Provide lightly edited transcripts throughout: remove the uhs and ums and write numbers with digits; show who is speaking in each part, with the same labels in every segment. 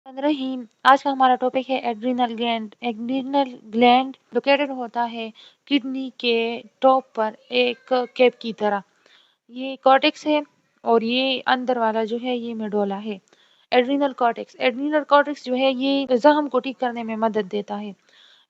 Speaker 1: रहीम। आज का हमारा टॉपिक है adrenal gland. Adrenal gland located होता है किडनी के टॉप पर एक कैप की तरह। ये कॉर्टेक्स है और ये अंदर वाला जो है ये मेडोला है। एड्रिनल कॉर्टेक्स जो है ये जख्म को ठीक करने में मदद देता है।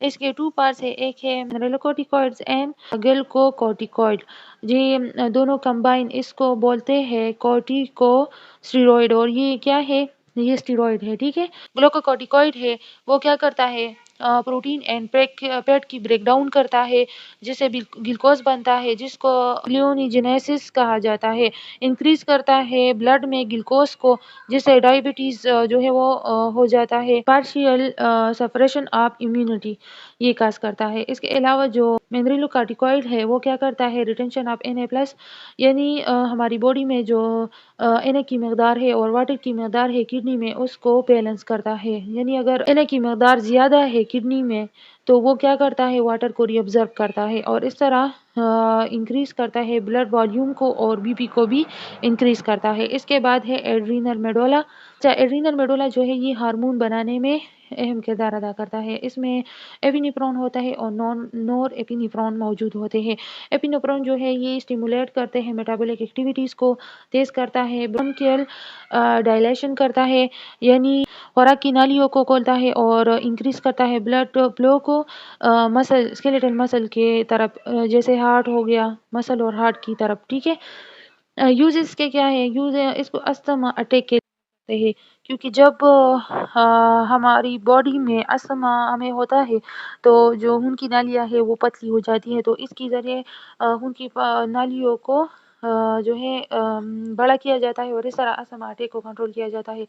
Speaker 1: इसके टू पार्ट्स है, एक है मिनरलोकोर्टिकॉइड्स एंड गिलकोकोर्टिकॉइड। ये दोनों कंबाइन इसको बोलते हैं कॉर्टिकोस्टेरॉइड और ये क्या है, ये स्टेरॉइड है। ठीक है, ग्लूकोकॉर्टिकॉइड है वो क्या करता है, प्रोटीन एंड फैट की ब्रेकडाउन करता है जिससे ग्लूकोज बनता है जिसको ग्लूकोनेजेनेसिस कहा जाता है। इंक्रीज करता है ब्लड में ग्लूकोज को जिससे डायबिटीज जो है वो हो जाता है। पार्शियल सप्रेशन ऑफ इम्यूनिटी ये काज करता है। इसके अलावा जो मिनरलोकॉर्टिकॉइड है वो क्या करता है, रिटेंशन ऑफ Na+, यानी हमारी बॉडी में जो Na की मकदार है और वाटर की मकदार है किडनी में उसको बैलेंस करता है। यानी अगर Na की मकदार ज़्यादा है किडनी में तो वो क्या करता है, वाटर को रिअब्जॉर्ब करता है और इस तरह इंक्रीज करता है ब्लड वॉल्यूम को और बीपी को भी इंक्रीज करता है। इसके बाद है एड्रीनल मेडोला। एड्रीनल मेडोला जो है ये हार्मोन बनाने में अहम किरदार अदा करता है। इसमें एपिनेफ्रॉन होता है और नॉर एपिनेफ्रॉन मौजूद होते हैं। एपिनेफ्रॉन जो है ये स्टिमुलेट करते हैं मेटाबॉलिक एक्टिविटीज़ को, तेज़ करता है ब्रोंकियल डायलेशन करता है यानी खुराक की नालियों को खोलता है और इंक्रीज करता है ब्लड फ्लो को मसल स्केलेटल मसल के तरफ, जैसे हार्ट हो गया, मसल और हार्ट की तरफ। ठीक है, यूज इसके क्या है, यूज इसको अस्थमा अटैक के लिए है क्योंकि जब हमारी बॉडी में अस्थमा हमें होता है तो जो खून की नालियाँ है वो पतली हो जाती है, तो इसके ज़रिए खून की नालियों को जो है बड़ा किया जाता है और इस तरह अस्थमा अटैक को कंट्रोल किया जाता है।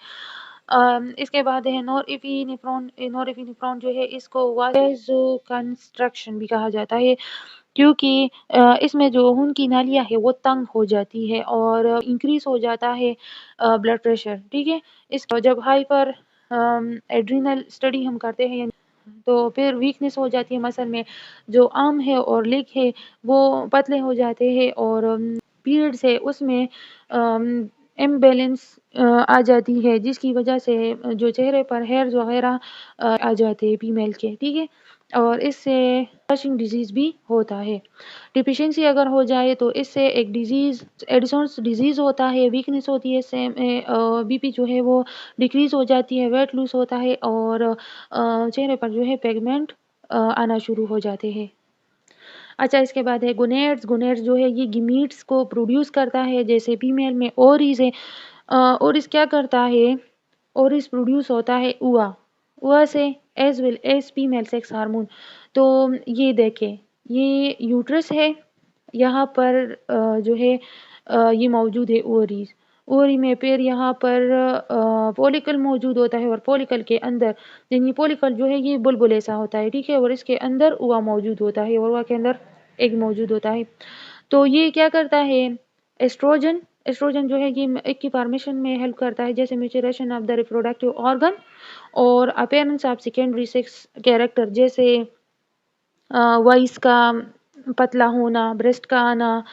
Speaker 1: इसके बाद है नॉरएपिनेफ्रॉन जो है इसको वासोकंस्ट्रक्शन भी कहा जाता है क्योंकि इसमें जो खून की नालियाँ है वो तंग हो जाती है और इंक्रीज हो जाता है ब्लड प्रेशर। ठीक है, इस जब हाइपर एड्रिनल स्टडी हम करते हैं तो फिर वीकनेस हो जाती है मसल में, जो आर्म है और लेग है वो पतले हो जाते हैं और पीरियड्स है उसमें इम्बैलेंस आ जाती है जिसकी वजह से जो चेहरे पर हेयर्स वगैरह आ जाते हैं फीमेल के। ठीक है, और इससे फ्लशिंग डिजीज़ भी होता है। डिफिशिएंसी अगर हो जाए तो इससे एक डिजीज़ एडिसन्स डिजीज़ होता है, वीकनेस होती है, इससे बीपी जो है वो डिक्रीज़ हो जाती है, वेट लूज़ होता है और चेहरे पर जो है पिगमेंट आना शुरू हो जाते हैं। अच्छा, इसके बाद है गोनेड्स जो है ये गीमीट्स को प्रोड्यूस करता है, जैसे फीमेल में ओवरीज है। ओवरीज क्या करता है, ओवरीज प्रोड्यूस होता है उआ से as well as female sex hormone. तो ये देखें, ये यूट्रस है, यहाँ पर जो है ये मौजूद है ओवरीज। ओवरी में फिर यहाँ पर फॉलिकल मौजूद होता है और फॉलिकल के अंदर यानी फॉलिकल जो है ये बुलबुल ऐसा होता है। ठीक है, और इसके अंदर उआ मौजूद होता है और उआ के अंदर एग मौजूद होता है। तो ये क्या करता है, एस्ट्रोजन जो है ये एग की फॉर्मेशन में हेल्प करता है, जैसे maturation of the reproductive organ और appearance of secondary sex character, जैसे वॉइस का पतला होना, ब्रेस्ट का आना,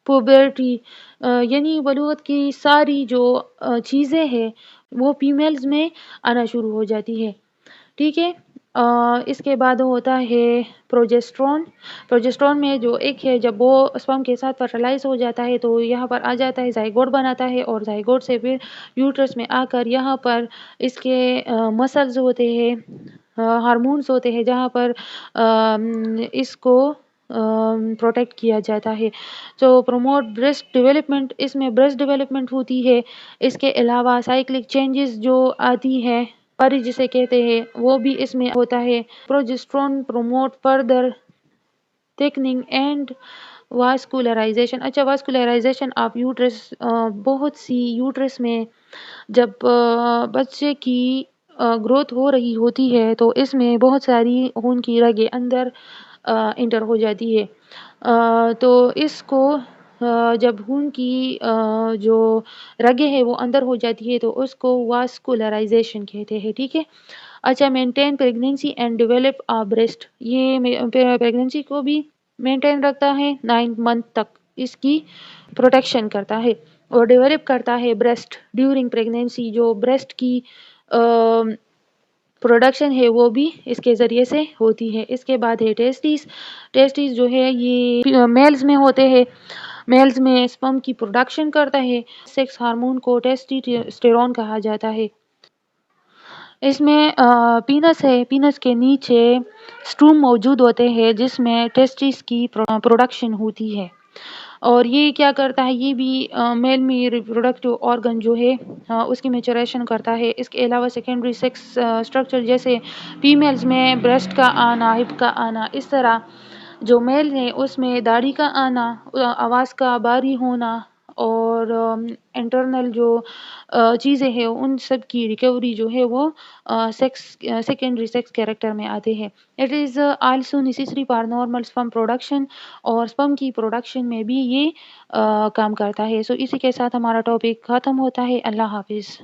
Speaker 1: पुबर्टी, यानी बलूगत की सारी जो चीज़ें हैं वो फीमेल्स में आना शुरू हो जाती है। ठीक है, इसके बाद होता है प्रोजेस्ट्रॉन में जो एक है, जब वो स्पर्म के साथ फर्टिलाइज हो जाता है तो यहाँ पर आ जाता है, जाइगोट बनाता है और जाइगोट से फिर यूट्रस में आकर यहाँ पर इसके मसल्स होते हैं, हार्मोन्स होते हैं जहाँ पर इसको प्रोटेक्ट किया जाता है। तो प्रमोट ब्रेस्ट डेवलपमेंट, इसमें ब्रेस्ट डेवलपमेंट होती है। इसके अलावा साइक्लिक चेंजेस जो आती है परी जिसे कहते हैं वो भी इसमें होता है। Progesterone promote further thickening and vascularization. अच्छा, वास्कुलराइजेशन ऑफ यूट्रस, बहुत सी यूट्रस में जब बच्चे की ग्रोथ हो रही होती है तो इसमें बहुत सारी खून की रगें अंदर इंटर हो जाती है। तो इसको जब खून की जो रगें है वो अंदर हो जाती है तो उसको वास्कुलराइजेशन कहते हैं। ठीक है, अच्छा, maintain pregnancy and develop a breast, ये प्रेगनेंसी को भी मेंटेन रखता है, 9 मंथ तक इसकी प्रोटेक्शन करता है। اور ڈیولپ کرتا ہے بریسٹ ڈیورنگ پریگنینسی. جو بریسٹ کی پروڈکشن ہے وہ بھی اس کے ذریعے سے ہوتی ہے. اس کے بعد ہے ٹیسٹیز. ٹیسٹیز جو ہے یہ میلز میں ہوتے ہیں. میلز میں اسپرم کی پروڈکشن کرتا ہے. سیکس ہارمون کو ٹیسٹوسٹیرون کہا جاتا ہے. اس میں پینس ہے. پینس کے نیچے اسٹروم موجود ہوتے ہیں جس میں ٹیسٹیز کی پروڈکشن ہوتی ہے. اور یہ کیا کرتا ہے، یہ بھی میل میں ریپروڈکٹیو آرگن جو ہے اس کی میچوریشن کرتا ہے. اس کے علاوہ سیکنڈری سیکس اسٹرکچر جیسے فیمیلز میں بریسٹ کا آنا، ہپ کا آنا، اس طرح جو میل ہے اس میں داڑھی کا آنا، آواز کا باری ہونا اور انٹرنل جو چیزیں ہیں ان سب کی ریکوری جو ہے وہ سیکنڈری سیکس کیریکٹر میں آتے ہیں. It is also necessary for normal sperm production, اور سپرم کی پروڈکشن میں بھی یہ کام کرتا ہے. سو اسی کے ساتھ ہمارا ٹاپک ختم ہوتا ہے. اللہ حافظ.